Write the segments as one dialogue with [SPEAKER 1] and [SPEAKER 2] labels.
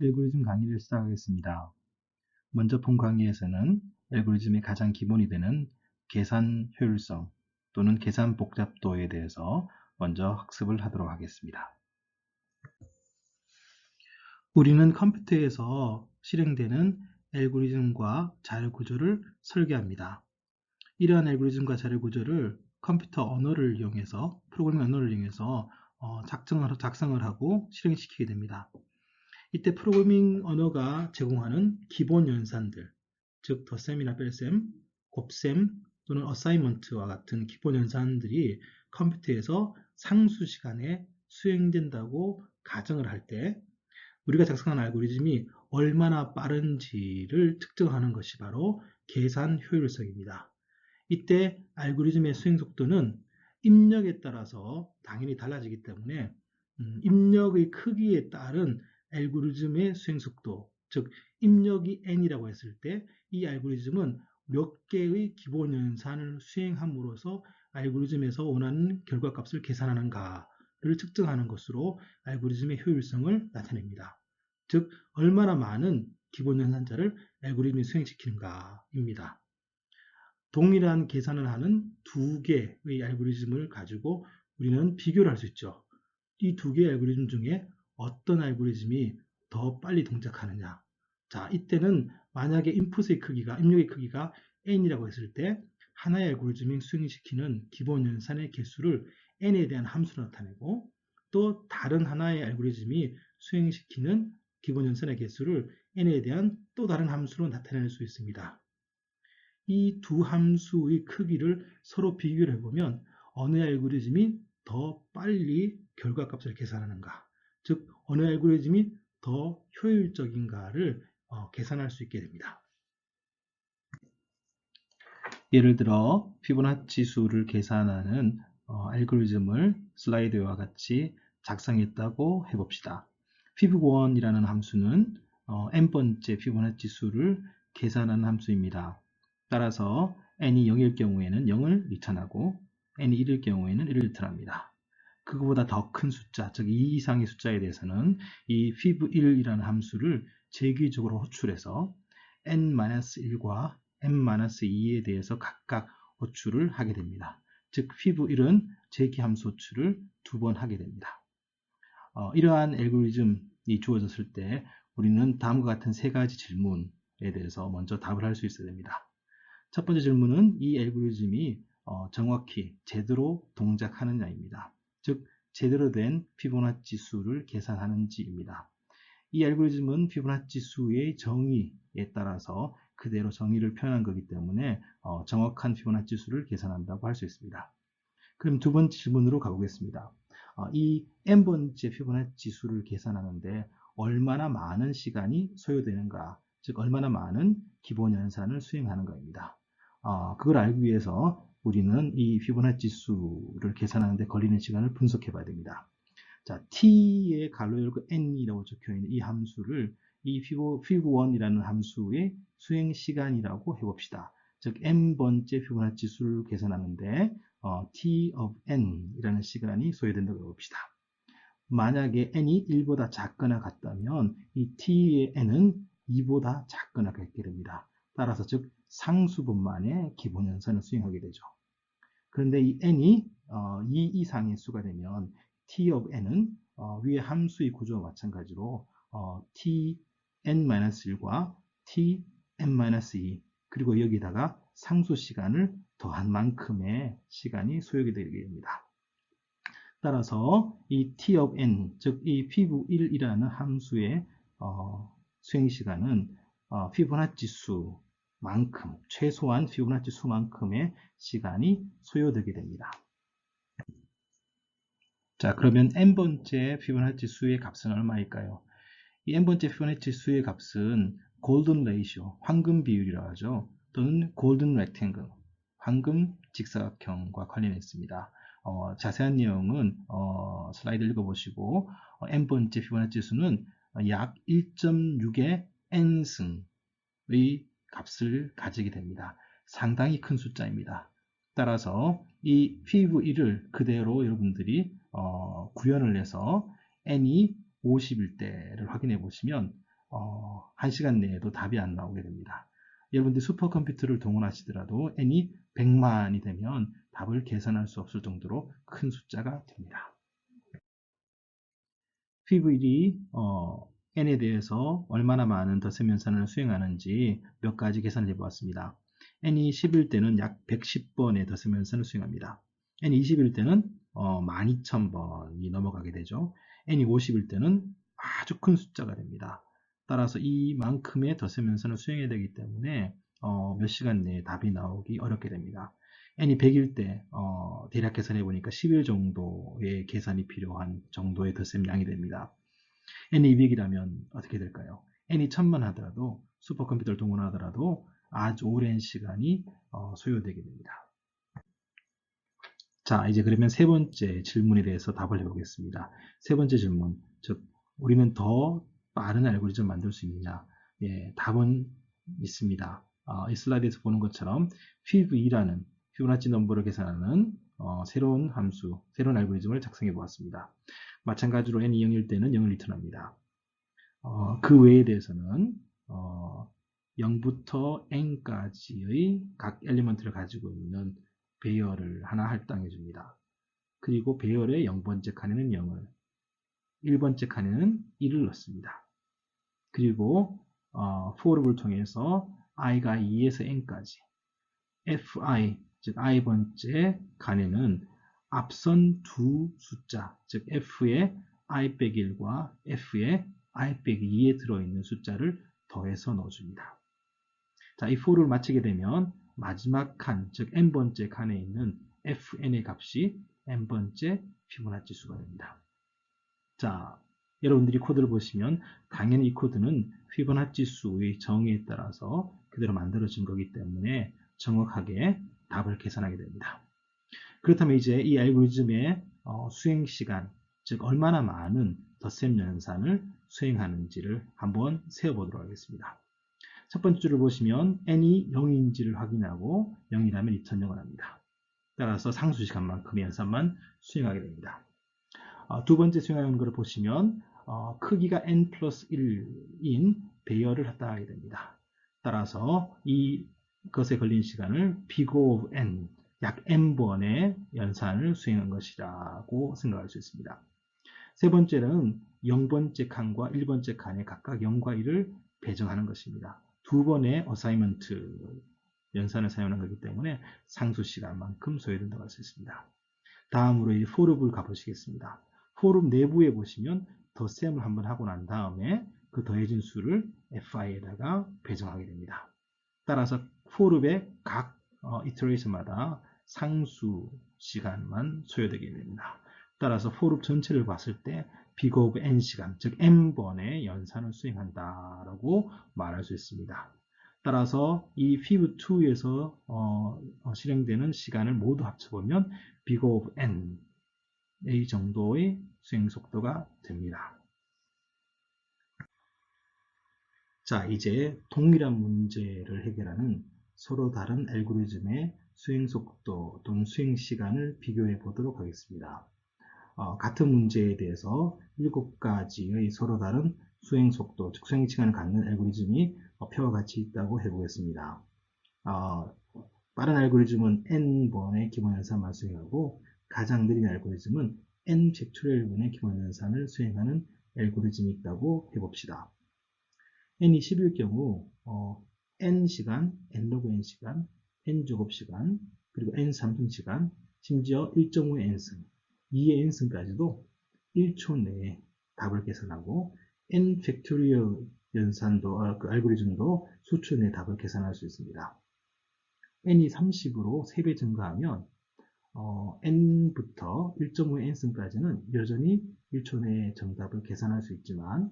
[SPEAKER 1] 알고리즘 강의를 시작하겠습니다. 먼저 본 강의에서는 알고리즘의 가장 기본이 되는 계산 효율성 또는 계산 복잡도에 대해서 먼저 학습을 하도록 하겠습니다. 우리는 컴퓨터에서 실행되는 알고리즘과 자료 구조를 설계합니다. 이러한 알고리즘과 자료 구조를 컴퓨터 언어를 이용해서 프로그래밍 언어를 이용해서 작성을 하고 실행시키게 됩니다. 이때 프로그래밍 언어가 제공하는 기본 연산들, 즉 덧셈이나 뺄셈, 곱셈 또는 어사이먼트와 같은 기본 연산들이 컴퓨터에서 상수 시간에 수행된다고 가정을 할 때 우리가 작성한 알고리즘이 얼마나 빠른지를 측정하는 것이 바로 계산 효율성입니다. 이때 알고리즘의 수행 속도는 입력에 따라서 당연히 달라지기 때문에 입력의 크기에 따른 알고리즘의 수행 속도, 즉 입력이 n이라고 했을 때 이 알고리즘은 몇 개의 기본 연산을 수행함으로써 알고리즘에서 원하는 결과값을 계산하는가를 측정하는 것으로 알고리즘의 효율성을 나타냅니다. 즉 얼마나 많은 기본 연산자를 알고리즘이 수행시키는가입니다. 동일한 계산을 하는 두 개의 알고리즘을 가지고 우리는 비교를 할 수 있죠. 이 두 개의 알고리즘 중에 어떤 알고리즘이 더 빨리 동작하느냐. 자, 이때는 만약에 인풋의 크기가, 입력의 크기가 n이라고 했을 때 하나의 알고리즘이 수행시키는 기본 연산의 개수를 n에 대한 함수로 나타내고 또 다른 하나의 알고리즘이 수행시키는 기본 연산의 개수를 n에 대한 또 다른 함수로 나타낼 수 있습니다. 이 두 함수의 크기를 서로 비교를 해보면 어느 알고리즘이 더 빨리 결과값을 계산하는가, 즉 어느 알고리즘이 더 효율적인가를 계산할 수 있게 됩니다. 예를 들어 피보나치 수를 계산하는 알고리즘을 슬라이드와 같이 작성했다고 해봅시다. fib1이라는 함수는 n번째 피보나치 수를 계산하는 함수입니다. 따라서 n이 0일 경우에는 0을 리턴하고 n이 1일 경우에는 1을 리턴합니다. 그거보다 더 큰 숫자, 즉 2 이상의 숫자에 대해서는 이 fib1이라는 함수를 재규적으로 호출해서 n-1과 n-2에 대해서 각각 호출을 하게 됩니다. 즉 fib1은 재기함수 호출을 2번 하게 됩니다. 이러한 알고리즘이 주어졌을 때 우리는 다음과 같은 세 가지 질문에 대해서 먼저 답을 할 수 있어야 됩니다. 첫 번째 질문은 이 알고리즘이 정확히 제대로 동작하느냐입니다. 즉 제대로 된 피보나치 수를 계산하는지입니다. 이 알고리즘은 피보나치 수의 정의에 따라서 그대로 정의를 표현한 거기 때문에 정확한 피보나치 수를 계산한다고 할 수 있습니다. 그럼 두 번째 질문으로 가보겠습니다. 이 n번째 피보나치 수를 계산하는데 얼마나 많은 시간이 소요되는가, 즉 얼마나 많은 기본 연산을 수행하는가입니다. 그걸 알기 위해서 우리는 이 피보나치 수를 계산하는데 걸리는 시간을 분석해 봐야 됩니다. 자, t의 가로 열고 n이라고 적혀 있는 이 함수를 이 fib1이라는 함수의 수행 시간이라고 해봅시다. 즉 n번째 피보나치 수를 계산하는데 t of n이라는 시간이 소요된다고 해봅시다. 만약에 n이 1보다 작거나 같다면 이 t의 n은 2보다 작거나 같게 됩니다. 따라서 즉 상수분만의 기본 연산을 수행하게 되죠. 그런데 이 n이 2 이상의 수가 되면 t of n은 위의 함수의 구조와 마찬가지로 tn-1과 tn-2 그리고 여기다가 상수 시간을 더한 만큼의 시간이 소요되게 됩니다. 따라서 이 t of n, 즉 이 fib1이라는 함수의 수행 시간은 피보나치 수만큼, 최소한 피보나치 수만큼의 시간이 소요되게 됩니다. 자, 그러면 n번째 피보나치 수의 값은 얼마일까요? 이 n번째 피보나치 수의 값은 골든 레이시오, 황금 비율이라고 하죠. 또는 골든 렉탱글, 황금 직사각형과 관련해 있습니다. 자세한 내용은 슬라이드 읽어보시고 n번째 피보나치 수는 약 1.6의 n승의 값을 가지게 됩니다. 상당히 큰 숫자입니다. 따라서 이 fib1을 그대로 여러분들이 구현을 해서 n이 50일 때를 확인해 보시면 1시간 내에도 답이 안 나오게 됩니다. 여러분들 슈퍼컴퓨터를 동원하시더라도 n이 100만이 되면 답을 계산할 수 없을 정도로 큰 숫자가 됩니다. PV1이 n에 대해서 얼마나 많은 덧셈 연산을 수행하는지 몇 가지 계산을 해보았습니다. n이 10일 때는 약 110번의 덧셈 연산을 수행합니다. n이 20일 때는 12,000번이 넘어가게 되죠. n이 50일 때는 아주 큰 숫자가 됩니다. 따라서 이만큼의 덧셈 연산을 수행해야 되기 때문에 몇 시간 내에 답이 나오기 어렵게 됩니다. n이 100일 때 대략 계산해 보니까 10일 정도의 계산이 필요한 정도의 덧셈량이 됩니다. n이 200이라면 어떻게 될까요? n이 1000만 하더라도 슈퍼컴퓨터를 동원하더라도 아주 오랜 시간이 소요되게 됩니다. 자, 이제 그러면 세 번째 질문에 대해서 답을 해보겠습니다. 세 번째 질문, 즉 우리는 더 빠른 알고리즘 만들 수 있느냐? 예, 답은 있습니다. 이 슬라이드에서 보는 것처럼 fiv2라는 피보나치 넘버를 계산하는 새로운 함수, 새로운 알고리즘을 작성해 보았습니다. 마찬가지로 n이 0일 때는 0을 리턴합니다. 그 외에 대해서는 0부터 n까지의 각 엘리먼트를 가지고 있는 배열을 하나 할당해 줍니다. 그리고 배열의 0번째 칸에는 0을, 1번째 칸에는 1을 넣습니다. 그리고 for를 통해서 i가 2에서 n까지 fi, 즉 i번째 칸에는 앞선 두 숫자, 즉 f의 i-1과 f의 i-2에 들어있는 숫자를 더해서 넣어줍니다. 자, 이 for를 마치게 되면 마지막 칸, 즉 n번째 칸에 있는 fn의 값이 n번째 피보나치 수가 됩니다. 자, 여러분들이 코드를 보시면 당연히 이 코드는 피보나치 수의 정의에 따라서 그대로 만들어진 거기 때문에 정확하게 답을 계산하게 됩니다. 그렇다면 이제 이 알고리즘의 수행 시간, 즉 얼마나 많은 덧셈 연산을 수행하는지를 한번 세어보도록 하겠습니다. 첫 번째 줄을 보시면 n이 0인지를 확인하고 0이라면 리턴 0을 합니다. 따라서 상수 시간만큼의 연산만 수행하게 됩니다. 두 번째 수행하는 것을 보시면 크기가 n 플러스 1인 배열을 합당하게 됩니다. 따라서 이것에 걸린 시간을 big O n, 약 n번의 연산을 수행한 것이라고 생각할 수 있습니다. 세 번째는 0번째 칸과 1번째 칸에 각각 0과 1을 배정하는 것입니다. 두 번의 어사이먼트 연산을 사용하는 것이기 때문에 상수 시간만큼 소요된다고 할 수 있습니다. 다음으로 이 for을 가보시겠습니다. for 내부에 보시면 덧셈을 한번 하고 난 다음에 그 더해진 수를 fi에다가 배정하게 됩니다. 따라서 for의 각 iteration마다 상수 시간만 소요되게 됩니다. 따라서 for 전체를 봤을 때 big O n 시간, 즉 n번의 연산을 수행한다라고 말할 수 있습니다. 따라서 이 fiv2에서 실행되는 시간을 모두 합쳐보면 big O n 이 정도의 수행 속도가 됩니다. 자, 이제 동일한 문제를 해결하는 서로 다른 알고리즘의 수행 속도 또는 수행 시간을 비교해 보도록 하겠습니다. 같은 문제에 대해서 7가지의 서로 다른 수행 속도, 즉 수행 시간을 갖는 알고리즘이 표와 같이 있다고 해보겠습니다. 빠른 알고리즘은 n번의 기본 연산만 수행하고 가장 느린 알고리즘은 n 팩토리얼 분의 기본 연산을 수행하는 알고리즘이 있다고 해봅시다. n이 10일 경우 n시간, n로그 n시간, n제곱시간, 그리고 n3승시간, 심지어 1.5의 n승, 2의 n승까지도 1초 내에 답을 계산하고 n 팩토리얼 연산도 그 알고리즘도 수초 내에 답을 계산할 수 있습니다. n이 30으로 3배 증가하면 n부터 1.5의 n승까지는 여전히 1초 내에 정답을 계산할 수 있지만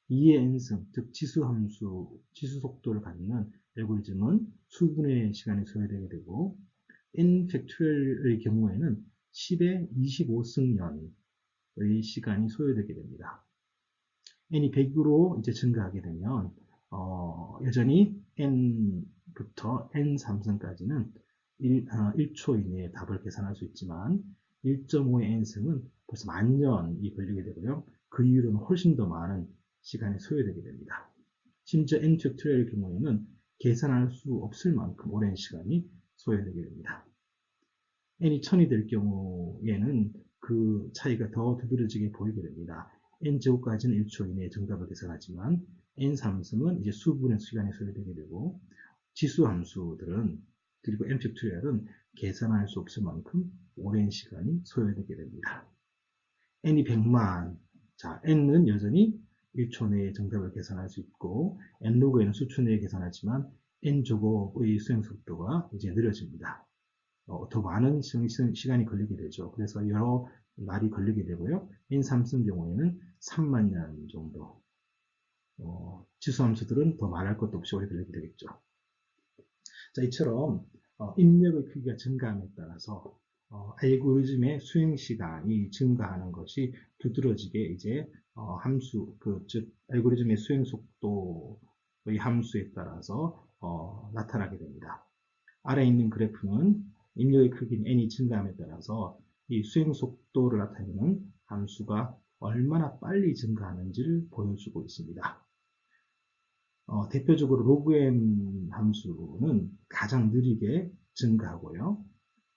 [SPEAKER 1] 2의 n승, 즉 지수함수, 지수 속도를 갖는 알고리즘은 수분의 시간이 소요되게 되고 n 팩토리얼의 경우에는 10의 25승년의 시간이 소요되게 됩니다. n이 100으로 이제 증가하게 되면 여전히 n부터 n3승까지는 1초 이내에 답을 계산할 수 있지만 1.5의 n승은 벌써 만년이 걸리게 되고요. 그 이후로는 훨씬 더 많은 시간이 소요되게 됩니다. 심지어 n 팩토리얼의 경우에는 계산할 수 없을 만큼 오랜 시간이 소요되게 됩니다. n이 1000이 될 경우에는 그 차이가 더 두드러지게 보이게 됩니다. n제곱까지는 1초 이내에 정답을 계산하지만 n3승은 이제 수분의 시간이 소요되게 되고 지수 함수들은 그리고 n 팩토리얼은 계산할 수 없을 만큼 오랜 시간이 소요되게 됩니다. n이 100만, 자 n은 여전히 1초 내에 정답을 계산할 수 있고 n로그에는 수초 내에 계산하지만 n제곱의 수행 속도가 이제 느려집니다. 더 많은 시간이 걸리게 되죠. 그래서 여러 날이 걸리게 되고요. n3승 경우에는 3만 년 정도. 지수함수들은 더 말할 것도 없이 오래 걸리게 되겠죠. 자, 이처럼 입력의 크기가 증가함에 따라서 알고리즘의 수행 시간이 증가하는 것이 두드러지게 이제 함수, 즉 알고리즘의 수행 속도의 함수에 따라서 나타나게 됩니다. 아래에 있는 그래프는 입력의 크기인 n이 증가함에 따라서 이 수행 속도를 나타내는 함수가 얼마나 빨리 증가하는지를 보여주고 있습니다. 대표적으로 log_n 함수는 가장 느리게 증가하고요.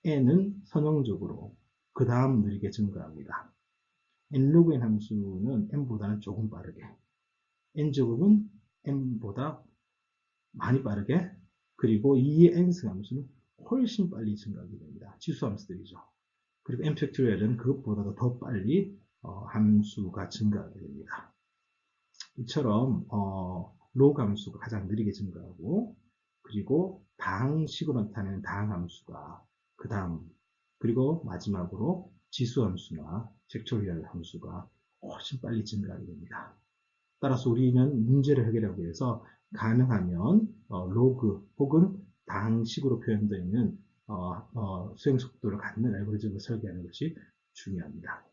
[SPEAKER 1] n은 선형적으로 그 다음 느리게 증가합니다. nlog_n 함수는 n보다는 조금 빠르게, n제곱은 n보다 많이 빠르게, 그리고 2의 n승 함수는 훨씬 빨리 증가하게 됩니다. 지수 함수들이죠. 그리고 n 팩토리얼은 그것보다도 더 빨리 함수가 증가하게 됩니다. 이처럼 log 함수가 가장 느리게 증가하고, 그리고 다항식으로 나타내는 다항함수가 그 다음, 그리고 마지막으로 지수 함수나 팩토리얼 함수가 훨씬 빨리 증가하게 됩니다. 따라서 우리는 문제를 해결하기 위해서 가능하면 로그 혹은 다항식으로 표현되어 있는 수행 속도를 갖는 알고리즘을 설계하는 것이 중요합니다.